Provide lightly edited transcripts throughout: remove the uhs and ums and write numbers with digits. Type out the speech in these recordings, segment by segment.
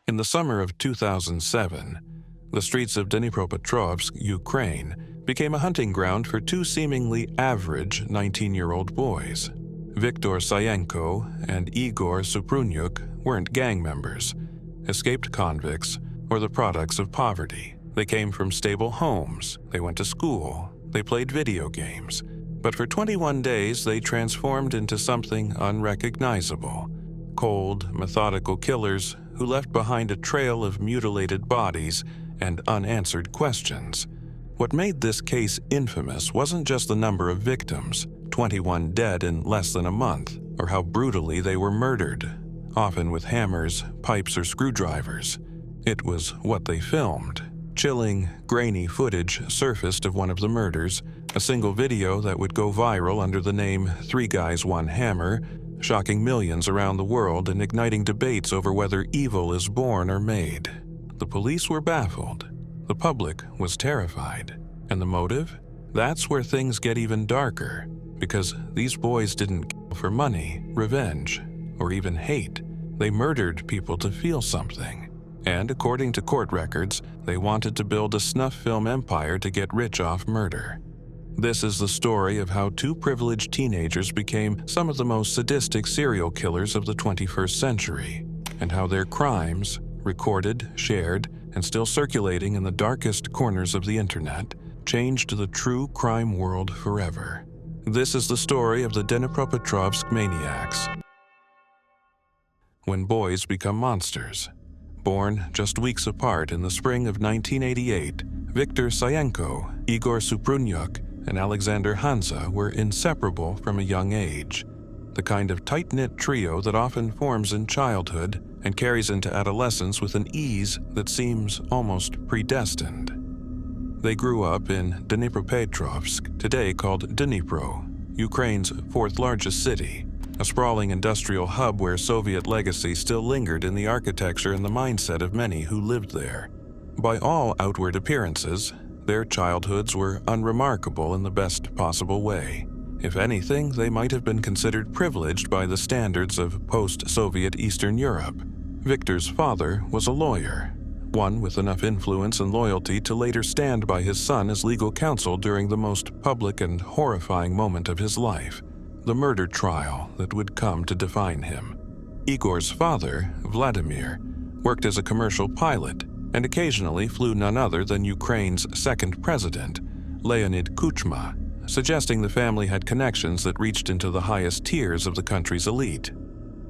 In the summer of 2007, the streets of Dnipropetrovsk, Ukraine, became a hunting ground for two seemingly average 19-year-old boys. Viktor Sayenko and Igor Suprunyuk weren't gang members, escaped convicts, or the products of poverty. They came from stable homes, they went to school, they played video games. But for 21 days, they transformed into something unrecognizable. Cold, methodical killers who left behind a trail of mutilated bodies and unanswered questions. What made this case infamous wasn't just the number of victims, 21 dead in less than a month, or how brutally they were murdered, often with hammers, pipes, or screwdrivers. It was what they filmed. Chilling, grainy footage surfaced of one of the murders, a single video that would go viral under the name 3 Guys, 1 Hammer, shocking millions around the world and igniting debates over whether evil is born or made. The police were baffled. The public was terrified. And the motive? That's where things get even darker, because these boys didn't kill for money, revenge, or even hate. They murdered people to feel something. And according to court records, they wanted to build a snuff film empire to get rich off murder. This is the story of how two privileged teenagers became some of the most sadistic serial killers of the 21st century, and how their crimes, recorded, shared, and still circulating in the darkest corners of the internet, changed the true crime world forever. This is the story of the Dnipropetrovsk Maniacs. When boys become monsters. Born just weeks apart in the spring of 1988, Viktor Sayenko, Igor Suprunyuk, and Alexander Hansa were inseparable from a young age, the kind of tight-knit trio that often forms in childhood and carries into adolescence with an ease that seems almost predestined. They grew up in Dnipropetrovsk, today called Dnipro, Ukraine's fourth largest city, a sprawling industrial hub where Soviet legacy still lingered in the architecture and the mindset of many who lived there. By all outward appearances, their childhoods were unremarkable in the best possible way. If anything, they might have been considered privileged by the standards of post-Soviet Eastern Europe. Viktor's father was a lawyer, one with enough influence and loyalty to later stand by his son as legal counsel during the most public and horrifying moment of his life, the murder trial that would come to define him. Igor's father, Vladimir, worked as a commercial pilot and occasionally flew none other than Ukraine's second president, Leonid Kuchma, suggesting the family had connections that reached into the highest tiers of the country's elite.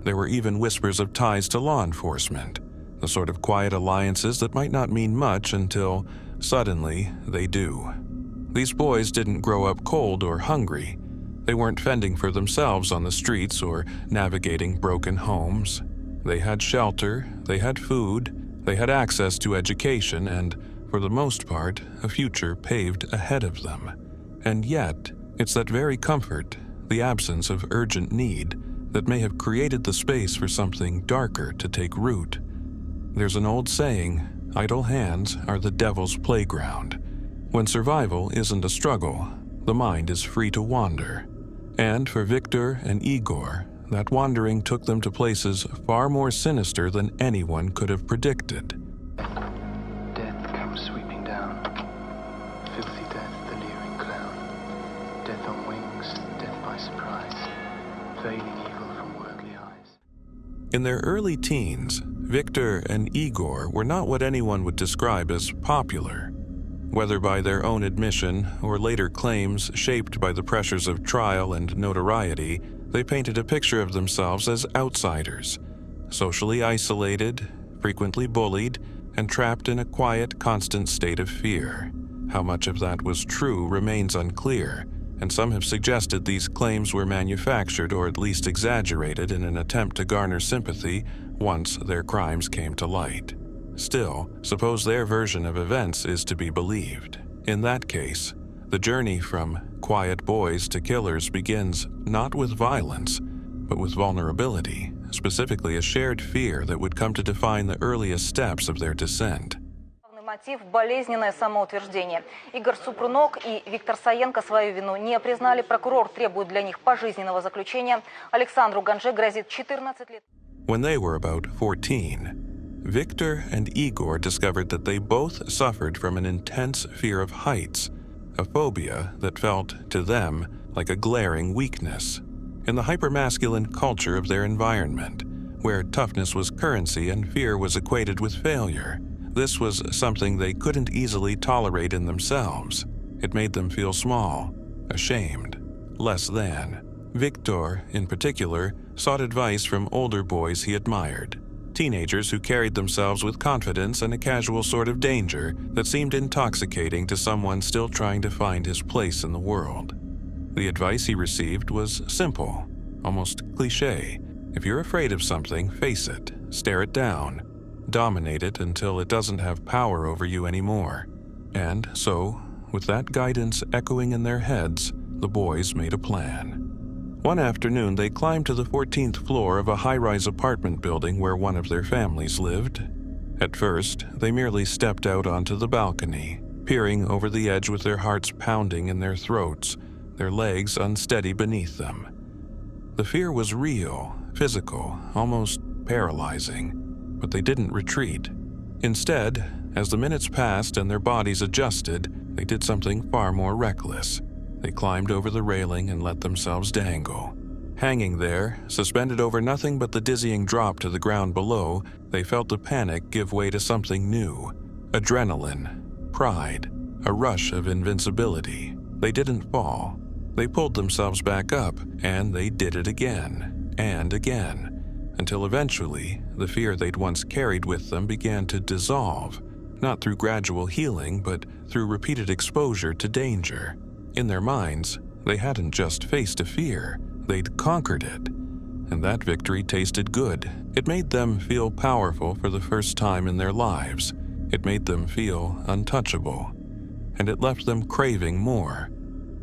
There were even whispers of ties to law enforcement, the sort of quiet alliances that might not mean much until, suddenly, they do. These boys didn't grow up cold or hungry. They weren't fending for themselves on the streets or navigating broken homes. They had shelter, they had food, they had access to education and, for the most part, a future paved ahead of them. And yet, it's that very comfort, the absence of urgent need, that may have created the space for something darker to take root. There's an old saying, idle hands are the devil's playground. When survival isn't a struggle, the mind is free to wander. And for Viktor and Igor, that wandering took them to places far more sinister than anyone could have predicted. Death comes sweeping down. Filthy death, the leering clown. Death on wings, death by surprise. Veiling evil from worldly eyes. In their early teens, Viktor and Igor were not what anyone would describe as popular. Whether by their own admission or later claims shaped by the pressures of trial and notoriety, they painted a picture of themselves as outsiders, socially isolated, frequently bullied, and trapped in a quiet, constant state of fear. How much of that was true remains unclear, and some have suggested these claims were manufactured or at least exaggerated in an attempt to garner sympathy once their crimes came to light. Still, suppose their version of events is to be believed. In that case, the journey from quiet boys to killers begins not with violence, but with vulnerability, specifically a shared fear that would come to define the earliest steps of their descent. Мотив – болезненное самоутверждение. Игорь Супруnyuk и Виктор Саенко свою вину не признали. Прокурор требует для них пожизненного заключения. Александру Ганже грозит 14 лет. When they were about 14, Viktor and Igor discovered that they both suffered from an intense fear of heights, a phobia that felt, to them, like a glaring weakness. In the hypermasculine culture of their environment, where toughness was currency and fear was equated with failure, this was something they couldn't easily tolerate in themselves. It made them feel small, ashamed, less than. Viktor, in particular, sought advice from older boys he admired. Teenagers who carried themselves with confidence and a casual sort of danger that seemed intoxicating to someone still trying to find his place in the world. The advice he received was simple, almost cliché. If you're afraid of something, face it, stare it down, dominate it until it doesn't have power over you anymore. And so, with that guidance echoing in their heads, the boys made a plan. One afternoon, they climbed to the 14th floor of a high-rise apartment building where one of their families lived. At first, they merely stepped out onto the balcony, peering over the edge with their hearts pounding in their throats, their legs unsteady beneath them. The fear was real, physical, almost paralyzing, but they didn't retreat. Instead, as the minutes passed and their bodies adjusted, they did something far more reckless. They climbed over the railing and let themselves dangle. Hanging there, suspended over nothing but the dizzying drop to the ground below, they felt the panic give way to something new. Adrenaline, pride, a rush of invincibility. They didn't fall. They pulled themselves back up, and they did it again, and again, until eventually, the fear they'd once carried with them began to dissolve, not through gradual healing, but through repeated exposure to danger. In their minds, they hadn't just faced a fear, they'd conquered it. And that victory tasted good. It made them feel powerful for the first time in their lives. It made them feel untouchable. And it left them craving more.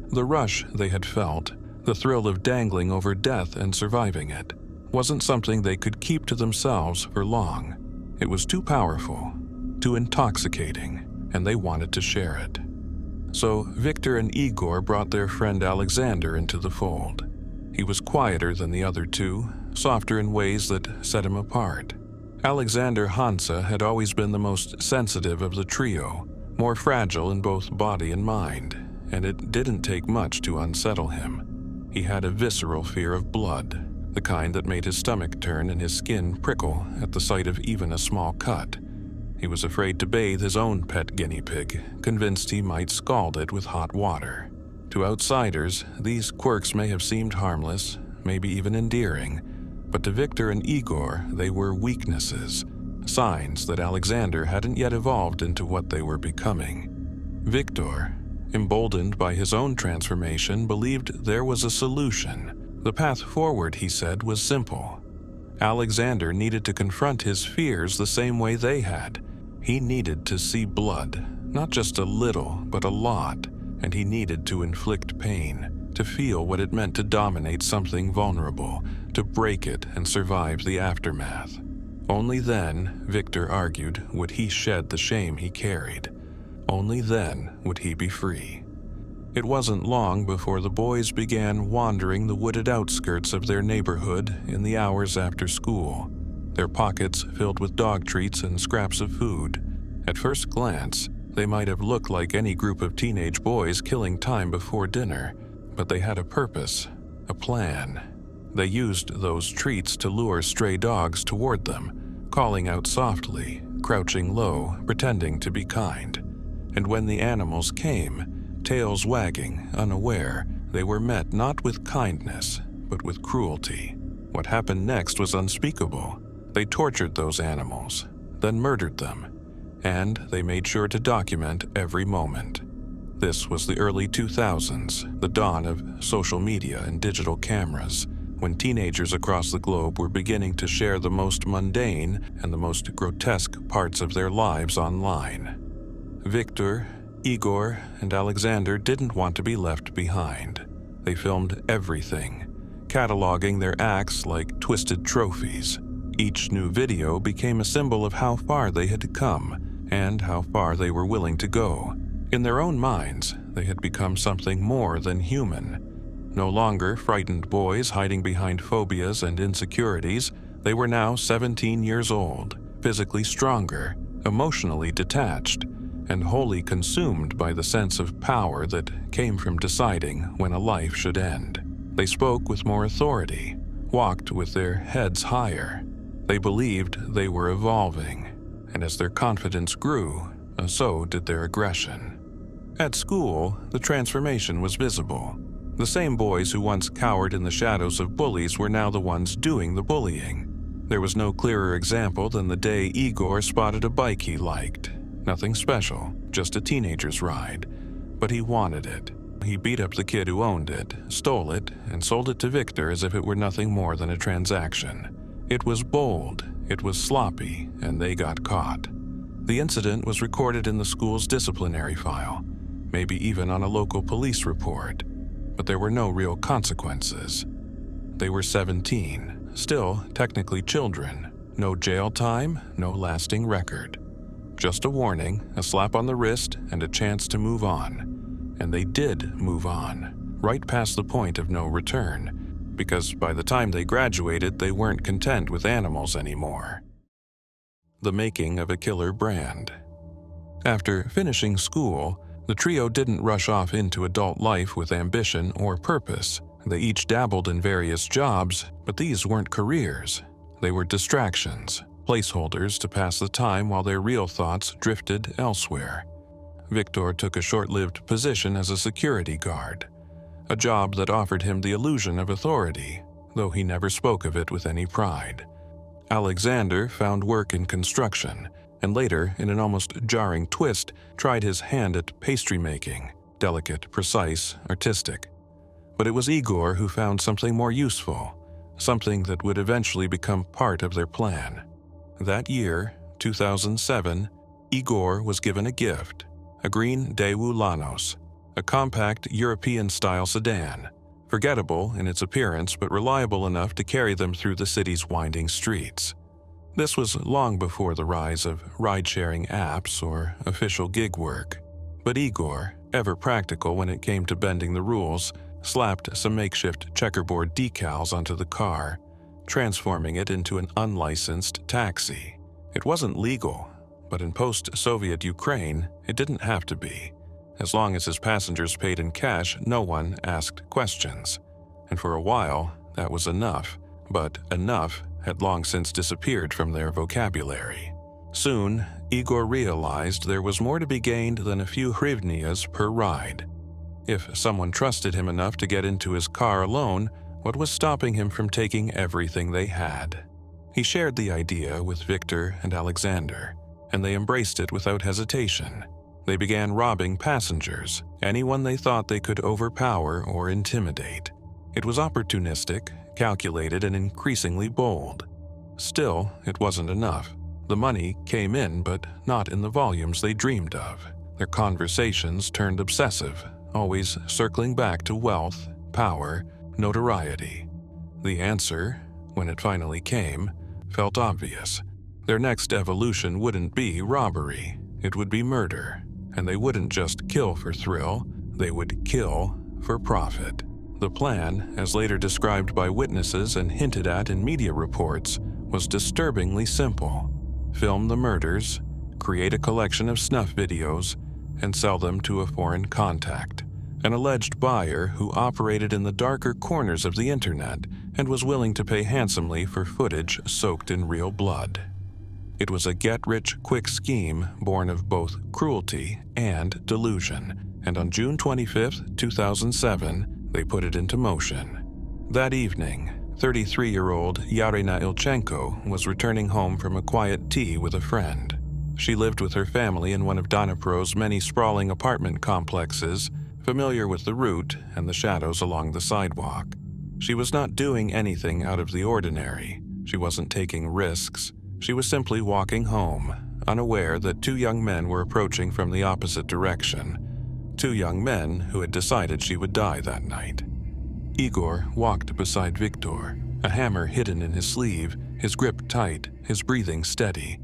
The rush they had felt, the thrill of dangling over death and surviving it, wasn't something they could keep to themselves for long. It was too powerful, too intoxicating, and they wanted to share it. So Viktor and Igor brought their friend Alexander into the fold. He was quieter than the other two, softer in ways that set him apart. Alexander Hansa had always been the most sensitive of the trio, more fragile in both body and mind, and it didn't take much to unsettle him. He had a visceral fear of blood, the kind that made his stomach turn and his skin prickle at the sight of even a small cut. He was afraid to bathe his own pet guinea pig, convinced he might scald it with hot water. To outsiders, these quirks may have seemed harmless, maybe even endearing, but to Viktor and Igor, they were weaknesses, signs that Alexander hadn't yet evolved into what they were becoming. Viktor, emboldened by his own transformation, believed there was a solution. The path forward, he said, was simple. Alexander needed to confront his fears the same way they had. He needed to see blood, not just a little, but a lot, and he needed to inflict pain, to feel what it meant to dominate something vulnerable, to break it and survive the aftermath. Only then, Viktor argued, would he shed the shame he carried. Only then would he be free. It wasn't long before the boys began wandering the wooded outskirts of their neighborhood in the hours after school, their pockets filled with dog treats and scraps of food. At first glance, they might have looked like any group of teenage boys killing time before dinner, but they had a purpose, a plan. They used those treats to lure stray dogs toward them, calling out softly, crouching low, pretending to be kind. And when the animals came, tails wagging, unaware, they were met not with kindness, but with cruelty. What happened next was unspeakable. They tortured those animals, then murdered them, and they made sure to document every moment. This was the early 2000s, the dawn of social media and digital cameras, when teenagers across the globe were beginning to share the most mundane and the most grotesque parts of their lives online. Viktor, Igor, and Alexander didn't want to be left behind. They filmed everything, cataloging their acts like twisted trophies. Each new video became a symbol of how far they had come and how far they were willing to go. In their own minds, they had become something more than human. No longer frightened boys hiding behind phobias and insecurities, They were now 17 years old, physically stronger, emotionally detached, and wholly consumed by the sense of power that came from deciding when a life should end. They spoke with more authority, walked with their heads higher. They believed they were evolving, and as their confidence grew, so did their aggression. At school, the transformation was visible. The same boys who once cowered in the shadows of bullies were now the ones doing the bullying. There was no clearer example than the day Igor spotted a bike he liked. Nothing special, just a teenager's ride. But he wanted it. He beat up the kid who owned it, stole it, and sold it to Viktor as if it were nothing more than a transaction. It was bold, it was sloppy, and they got caught. The incident was recorded in the school's disciplinary file, maybe even on a local police report, but there were no real consequences. They were 17, still technically children. No jail time, no lasting record. Just a warning, a slap on the wrist, and a chance to move on. And they did move on, right past the point of no return, because by the time they graduated, they weren't content with animals anymore. The making of a killer brand. After finishing school, the trio didn't rush off into adult life with ambition or purpose. They each dabbled in various jobs, but these weren't careers. They were distractions, placeholders to pass the time while their real thoughts drifted elsewhere. Viktor took a short-lived position as a security guard, a job that offered him the illusion of authority, though he never spoke of it with any pride. Alexander found work in construction, and later, in an almost jarring twist, tried his hand at pastry making, delicate, precise, artistic. But it was Igor who found something more useful, something that would eventually become part of their plan. That year, 2007, Igor was given a gift, a green Daewoo Lanos, a compact European-style sedan, forgettable in its appearance but reliable enough to carry them through the city's winding streets. This was long before the rise of ride-sharing apps or official gig work. But Igor, ever practical when it came to bending the rules, slapped some makeshift checkerboard decals onto the car, transforming it into an unlicensed taxi. It wasn't legal, but in post-Soviet Ukraine, it didn't have to be. As long as his passengers paid in cash, no one asked questions. And for a while, that was enough. But enough had long since disappeared from their vocabulary. Soon, Igor realized there was more to be gained than a few hryvnias per ride. If someone trusted him enough to get into his car alone, what was stopping him from taking everything they had? He shared the idea with Viktor and Alexander, and they embraced it without hesitation. They began robbing passengers, anyone they thought they could overpower or intimidate. It was opportunistic, calculated, and increasingly bold. Still, it wasn't enough. The money came in, but not in the volumes they dreamed of. Their conversations turned obsessive, always circling back to wealth, power, notoriety. The answer, when it finally came, felt obvious. Their next evolution wouldn't be robbery, it would be murder. And they wouldn't just kill for thrill, they would kill for profit. The plan, as later described by witnesses and hinted at in media reports, was disturbingly simple. Film the murders, create a collection of snuff videos, and sell them to a foreign contact, an alleged buyer who operated in the darker corners of the internet and was willing to pay handsomely for footage soaked in real blood. It was a get-rich-quick scheme born of both cruelty and delusion, and on June 25, 2007, they put it into motion. That evening, 33-year-old Yarina Ilchenko was returning home from a quiet tea with a friend. She lived with her family in one of Dnipro's many sprawling apartment complexes, familiar with the route and the shadows along the sidewalk. She was not doing anything out of the ordinary. She wasn't taking risks. She was simply walking home, unaware that two young men were approaching from the opposite direction. Two young men who had decided she would die that night. Igor walked beside Viktor, a hammer hidden in his sleeve, his grip tight, his breathing steady.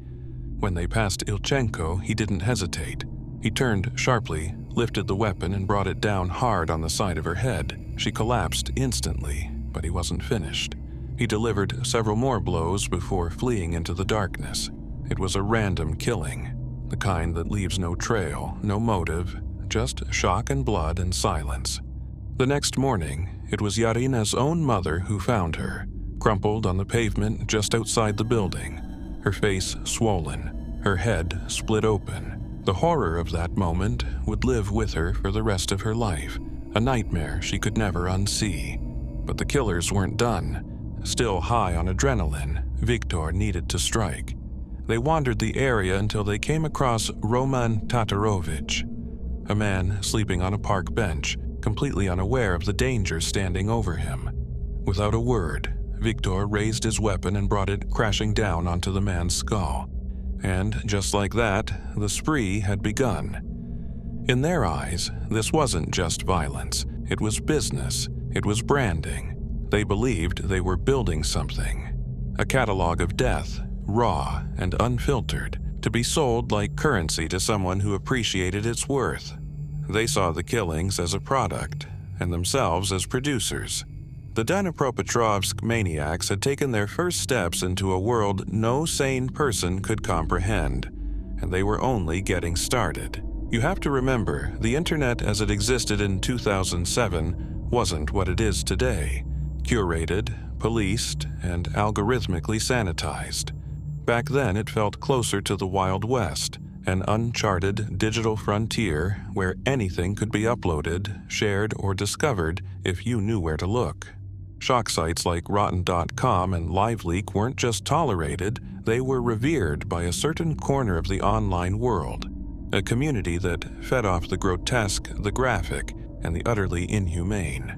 When they passed Ilchenko, he didn't hesitate. He turned sharply, lifted the weapon, and brought it down hard on the side of her head. She collapsed instantly, but he wasn't finished. He delivered several more blows before fleeing into the darkness. It was a random killing, the kind that leaves no trail, no motive, just shock and blood and silence. The next morning, it was Yarina's own mother who found her, crumpled on the pavement just outside the building, her face swollen, her head split open. The horror of that moment would live with her for the rest of her life, a nightmare she could never unsee. But the killers weren't done. Still high on adrenaline, Viktor needed to strike. They wandered the area until they came across Roman Tatarovich, a man sleeping on a park bench, completely unaware of the danger standing over him. Without a word, Viktor raised his weapon and brought it crashing down onto the man's skull. And just like that, the spree had begun. In their eyes, this wasn't just violence. It was business. It was branding. They believed they were building something. A catalog of death, raw and unfiltered, to be sold like currency to someone who appreciated its worth. They saw the killings as a product, and themselves as producers. The Dnipropetrovsk Maniacs had taken their first steps into a world no sane person could comprehend, and they were only getting started. You have to remember, the internet as it existed in 2007 wasn't what it is today. Curated, policed, and algorithmically sanitized. Back then, it felt closer to the Wild West, an uncharted digital frontier where anything could be uploaded, shared, or discovered if you knew where to look. Shock sites like Rotten.com and LiveLeak weren't just tolerated, they were revered by a certain corner of the online world, a community that fed off the grotesque, the graphic, and the utterly inhumane.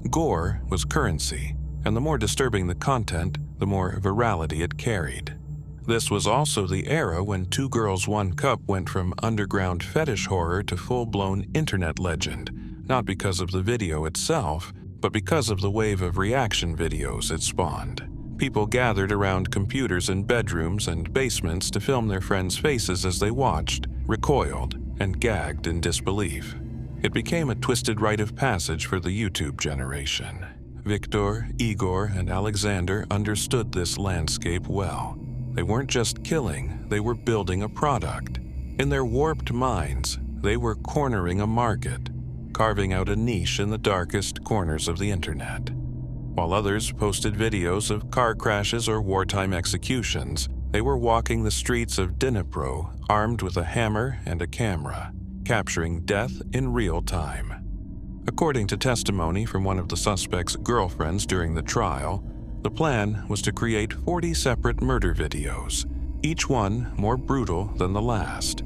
Gore was currency, and the more disturbing the content, the more virality it carried. This was also the era when Two Girls, One Cup went from underground fetish horror to full-blown internet legend, not because of the video itself, but because of the wave of reaction videos it spawned. People gathered around computers in bedrooms and basements to film their friends' faces as they watched, recoiled, and gagged in disbelief. It became a twisted rite of passage for the YouTube generation. Viktor, Igor, and Alexander understood this landscape well. They weren't just killing, they were building a product. In their warped minds, they were cornering a market, carving out a niche in the darkest corners of the internet. While others posted videos of car crashes or wartime executions, they were walking the streets of Dnipro armed with a hammer and a camera, capturing death in real time. According to testimony from one of the suspects' girlfriends during the trial, the plan was to create 40 separate murder videos, each one more brutal than the last.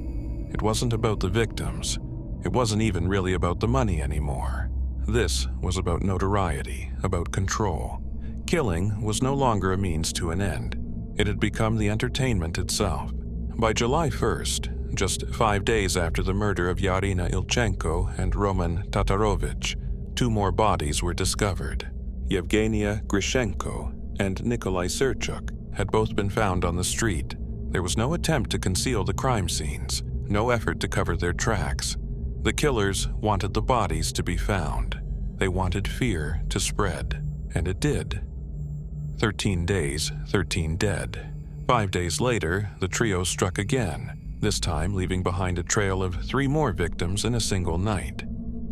It wasn't about the victims. It wasn't even really about the money anymore. This was about notoriety, about control. Killing was no longer a means to an end. It had become the entertainment itself. By July 1st, just 5 days after the murder of Yarina Ilchenko and Roman Tatarovich, 2 more bodies were discovered. Yevgenia Grishenko and Nikolai Serchuk had both been found on the street. There was no attempt to conceal the crime scenes, no effort to cover their tracks. The killers wanted the bodies to be found. They wanted fear to spread, and it did. 13 days, 13 dead. 5 days later, the trio struck again, this time leaving behind a trail of 3 more victims in a single night.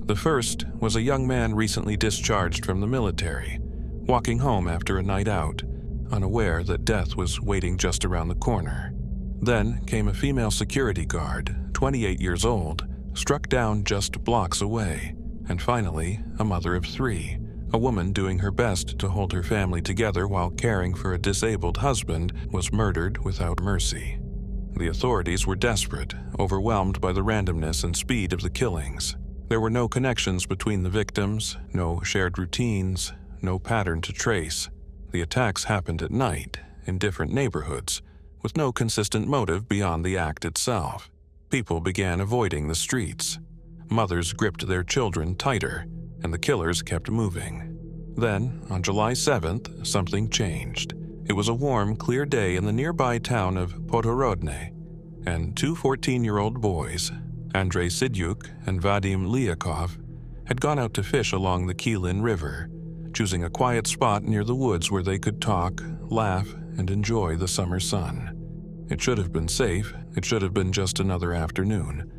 The first was a young man recently discharged from the military, walking home after a night out, unaware that death was waiting just around the corner. Then came a female security guard, 28 years old, struck down just blocks away, and finally, a mother of 3, a woman doing her best to hold her family together while caring for a disabled husband, was murdered without mercy. The authorities were desperate, overwhelmed by the randomness and speed of the killings. There were no connections between the victims, no shared routines, no pattern to trace. The attacks happened at night, in different neighborhoods, with no consistent motive beyond the act itself. People began avoiding the streets. Mothers gripped their children tighter, and the killers kept moving. Then, on July 7th, something changed. It was a warm, clear day in the nearby town of Podhorodne, and 2 14-year-old boys, Andrei Sidyuk and Vadim Liakov, had gone out to fish along the Kilin River, choosing a quiet spot near the woods where they could talk, laugh, and enjoy the summer sun. It should have been safe. It should have been just another afternoon.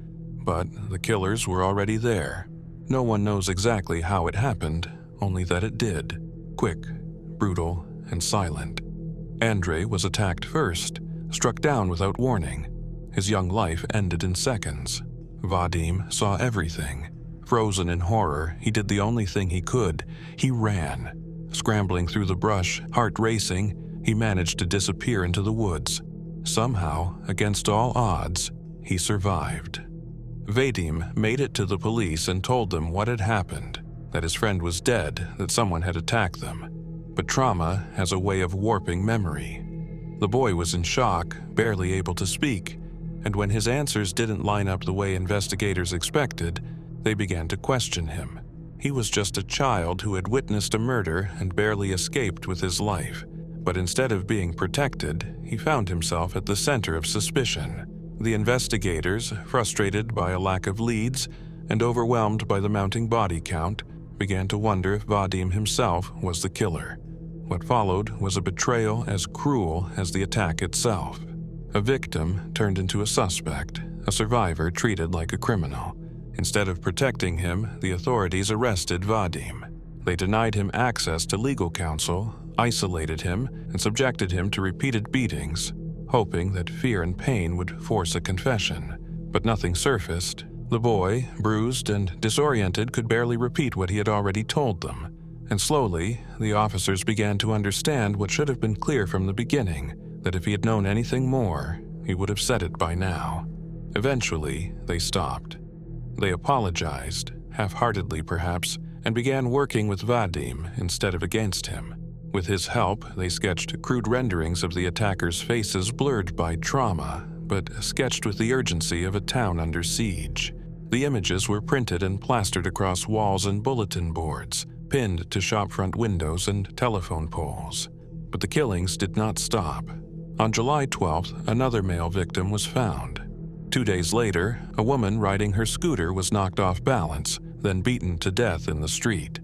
But the killers were already there. No one knows exactly how it happened, only that it did. Quick, brutal, and silent. Andrei was attacked first, struck down without warning. His young life ended in seconds. Vadim saw everything. Frozen in horror, he did the only thing he could. He ran. Scrambling through the brush, heart racing, he managed to disappear into the woods. Somehow, against all odds, he survived. Vadim made it to the police and told them what had happened, that his friend was dead, that someone had attacked them. But trauma has a way of warping memory. The boy was in shock, barely able to speak, and when his answers didn't line up the way investigators expected, they began to question him. He was just a child who had witnessed a murder and barely escaped with his life. But instead of being protected, he found himself at the center of suspicion. The investigators, frustrated by a lack of leads and overwhelmed by the mounting body count, began to wonder if Vadim himself was the killer. What followed was a betrayal as cruel as the attack itself. A victim turned into a suspect, a survivor treated like a criminal. Instead of protecting him, the authorities arrested Vadim. They denied him access to legal counsel, isolated him, and subjected him to repeated beatings, hoping that fear and pain would force a confession. But nothing surfaced. The boy, bruised and disoriented, could barely repeat what he had already told them. And slowly, the officers began to understand what should have been clear from the beginning, that if he had known anything more, he would have said it by now. Eventually, they stopped. They apologized, half-heartedly perhaps, and began working with Vadim instead of against him. With his help, they sketched crude renderings of the attackers' faces blurred by trauma, but sketched with the urgency of a town under siege. The images were printed and plastered across walls and bulletin boards, pinned to shopfront windows and telephone poles. But the killings did not stop. On July 12th, another male victim was found. 2 days later, a woman riding her scooter was knocked off balance, then beaten to death in the street.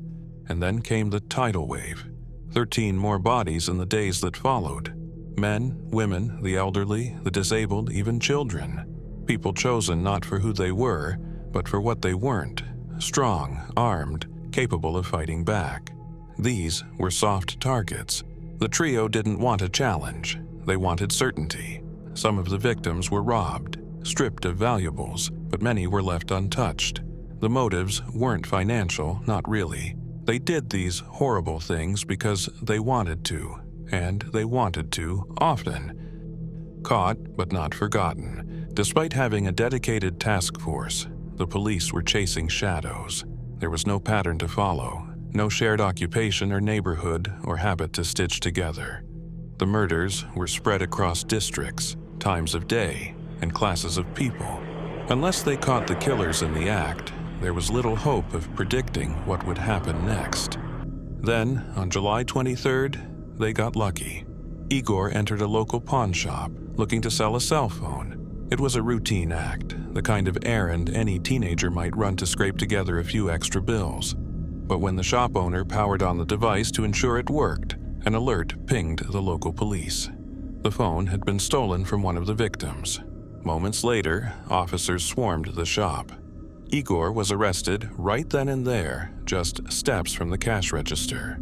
And then came the tidal wave. 13 more bodies in the days that followed. Men, women, the elderly, the disabled, even children. People chosen not for who they were, but for what they weren't. Strong, armed, capable of fighting back. These were soft targets. The trio didn't want a challenge. They wanted certainty. Some of the victims were robbed, stripped of valuables, but many were left untouched. The motives weren't financial, not really. They did these horrible things because they wanted to, and they wanted to often. Caught but not forgotten. Despite having a dedicated task force, the police were chasing shadows. There was no pattern to follow, no shared occupation or neighborhood or habit to stitch together. The murders were spread across districts, times of day, and classes of people. Unless they caught the killers in the act, there was little hope of predicting what would happen next. Then, on July 23rd, they got lucky. Igor entered a local pawn shop, looking to sell a cell phone. It was a routine act, the kind of errand any teenager might run to scrape together a few extra bills. But when the shop owner powered on the device to ensure it worked, an alert pinged the local police. The phone had been stolen from one of the victims. Moments later, officers swarmed the shop. Igor was arrested right then and there, just steps from the cash register.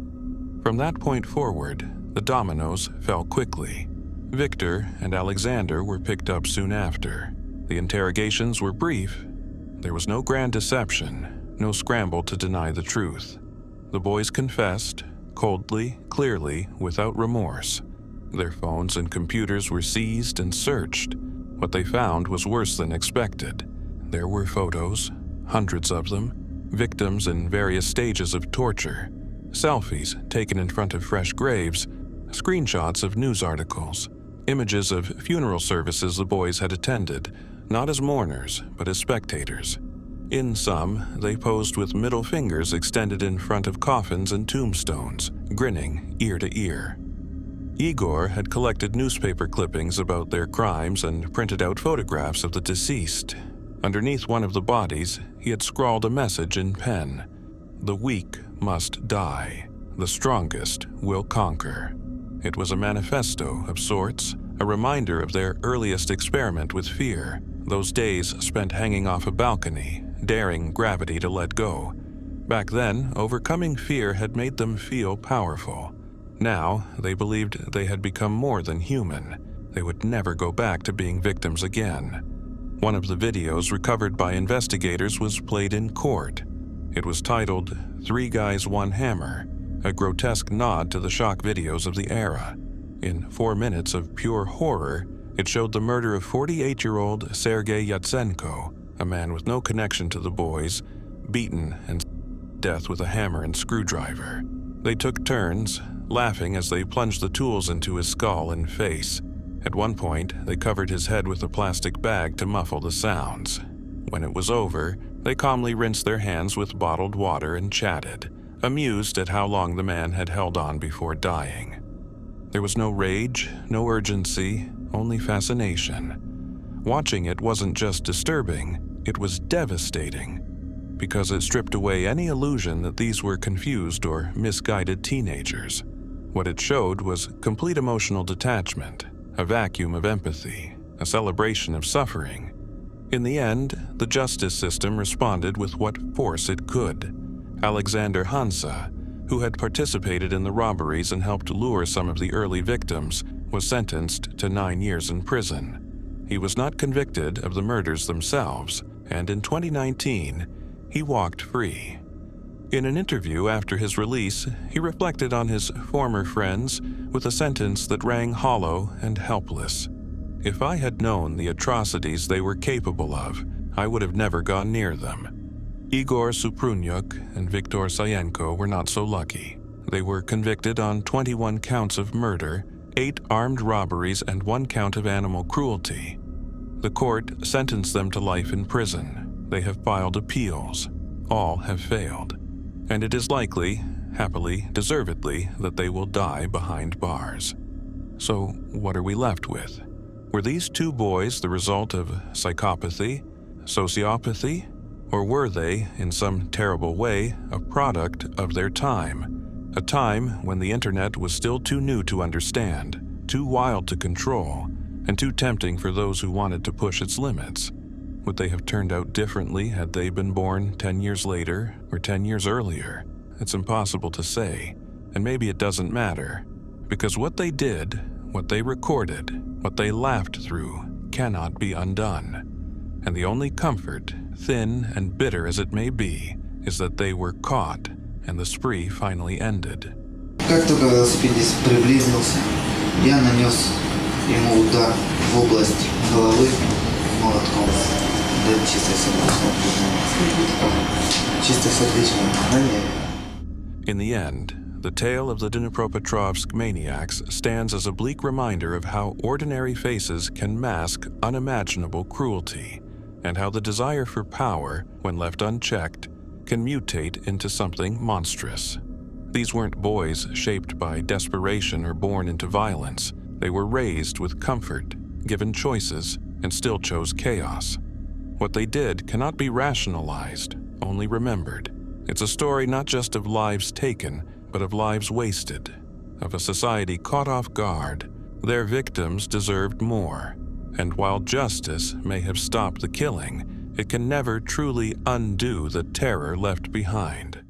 From that point forward, the dominoes fell quickly. Viktor and Alexander were picked up soon after. The interrogations were brief. There was no grand deception, no scramble to deny the truth. The boys confessed, coldly, clearly, without remorse. Their phones and computers were seized and searched. What they found was worse than expected. There were photos, hundreds of them, victims in various stages of torture, selfies taken in front of fresh graves, screenshots of news articles, images of funeral services the boys had attended, not as mourners, but as spectators. In some, they posed with middle fingers extended in front of coffins and tombstones, grinning ear to ear. Igor had collected newspaper clippings about their crimes and printed out photographs of the deceased. Underneath one of the bodies, he had scrawled a message in pen. "The weak must die. the strongest will conquer. It was a manifesto of sorts, a reminder of their earliest experiment with fear, those days spent hanging off a balcony, daring gravity to let go. Back then, overcoming fear had made them feel powerful. Now, they believed they had become more than human. They would never go back to being victims again. One of the videos recovered by investigators was played in court. It was titled, "Three Guys, One Hammer," a grotesque nod to the shock videos of the era. In 4 minutes of pure horror, it showed the murder of 48-year-old Sergei Yatsenko, a man with no connection to the boys, beaten and death with a hammer and screwdriver. They took turns, laughing as they plunged the tools into his skull and face. At one point, they covered his head with a plastic bag to muffle the sounds. When it was over, they calmly rinsed their hands with bottled water and chatted, amused at how long the man had held on before dying. There was no rage, no urgency, only fascination. Watching it wasn't just disturbing, it was devastating, because it stripped away any illusion that these were confused or misguided teenagers. What it showed was complete emotional detachment, a vacuum of empathy, a celebration of suffering. In the end, the justice system responded with what force it could. Alexander Hansa, who had participated in the robberies and helped lure some of the early victims, was sentenced to 9 years in prison. He was not convicted of the murders themselves, and in 2019, he walked free. In an interview after his release, he reflected on his former friends with a sentence that rang hollow and helpless. "If I had known the atrocities they were capable of, I would have never gone near them." Igor Suprunyuk and Viktor Sayenko were not so lucky. They were convicted on 21 counts of murder, 8 armed robberies, and 1 count of animal cruelty. The court sentenced them to life in prison. They have filed appeals. All have failed. And it is likely, happily, deservedly, that they will die behind bars. So, what are we left with? Were these 2 boys the result of psychopathy, sociopathy, or were they, in some terrible way, a product of their time? A time when the internet was still too new to understand, too wild to control, and too tempting for those who wanted to push its limits. Would they have turned out differently had they been born 10 years later or 10 years earlier? It's impossible to say, and maybe it doesn't matter, because what they did, what they recorded, what they laughed through, cannot be undone. And the only comfort, thin and bitter as it may be, is that they were caught and the spree finally ended. Как только велосипедист приблизился, я нанес ему удар в область головы молотком. Да, чисто сердечное мгновение. In the end, the tale of the Dnipropetrovsk Maniacs stands as a bleak reminder of how ordinary faces can mask unimaginable cruelty, and how the desire for power, when left unchecked, can mutate into something monstrous. These weren't boys shaped by desperation or born into violence. They were raised with comfort, given choices, and still chose chaos. What they did cannot be rationalized, only remembered. It's a story not just of lives taken, but of lives wasted, of a society caught off guard. Their victims deserved more, and while justice may have stopped the killing, it can never truly undo the terror left behind.